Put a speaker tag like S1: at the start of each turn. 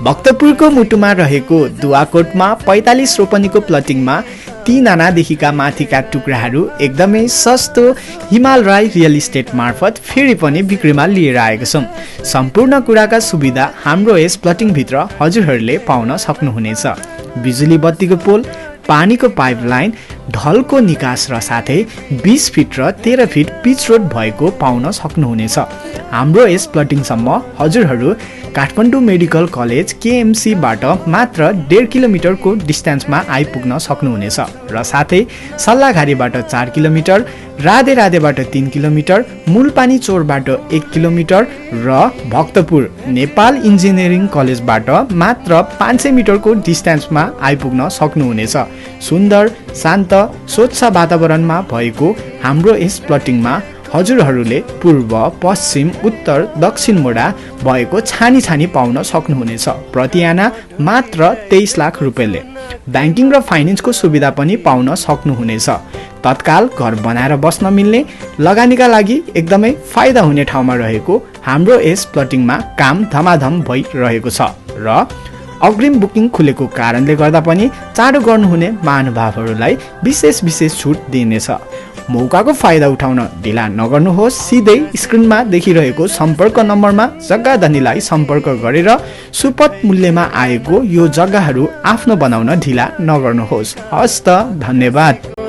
S1: भक्तपुरको मुटुमा रहेको दुवाकोटमा 45 रोपनीको प्लटिङमा 3 आनादेखिका माथिका टुक्राहरू एकदमै सस्तो हिमाल राई रियल इस्टेट मार्फत फेरि पनि बिक्रीमा लिएर आएको छौँ। सम्पूर्ण कुराका सुविधा हाम्रो यस प्लटिङभित्र हजुरहरूले पाउन सक्नुहुनेछ। बिजुली बत्तीको पोल, पानीको पाइपलाइन, ढलको निकास र साथै 20 फिट र 13 फिट पिच रोड भएको पाउन सक्नुहुनेछ। हाम्रो यस प्लटिङसम्म हजुरहरू काठमाडौँ मेडिकल कलेज केएमसीबाट मात्र 1.5 किलोमिटरको डिस्टेन्समा आइपुग्न सक्नुहुनेछ र साथै सल्लाघारीबाट 4 किलोमिटर, राधेराधेबाट 3 किलोमिटर, मूलपानी चोरबाट 1 किलोमिटर र भक्तपुर नेपाल इन्जिनियरिङ कलेजबाट मात्र 500 मिटरको डिस्टेन्समा आइपुग्न सक्नुहुनेछ। सुन्दर, शान्त, स्वच्छ वातावरणमा भएको हाम्रो यस प्लटिङमा हजुरहरूले पूर्व, पश्चिम, उत्तर, दक्षिण मोडा भएको छानी छानी पाउन सक्नुहुनेछ। प्रति आना मात्र 23 लाख रुपैयाँले। ब्याङ्किङ र फाइनेन्सको सुविधा पनि पाउन सक्नुहुनेछ। तत्काल घर बनाएर बस्न मिल्ने, लगानीका लागि एकदमै फाइदा हुने ठाउँमा रहेको हाम्रो यस प्लटिङमा काम धमाधम भइरहेको छ र अग्रिम बुकिङ खुलेको कारणले गर्दा पनि चाँडो गर्नुहुने महानुभावहरूलाई विशेष छुट दिइनेछ। मौकाको फाइदा उठाउन ढिला नगर्नुहोस्। सिधै स्क्रिनमा देखिरहेको सम्पर्क नम्बरमा जग्गा धनीलाई सम्पर्क गरेर सुपथ मूल्यमा आएको यो जग्गाहरू आफ्नो बनाउन ढिला नगर्नुहोस्। हस्त, धन्यवाद।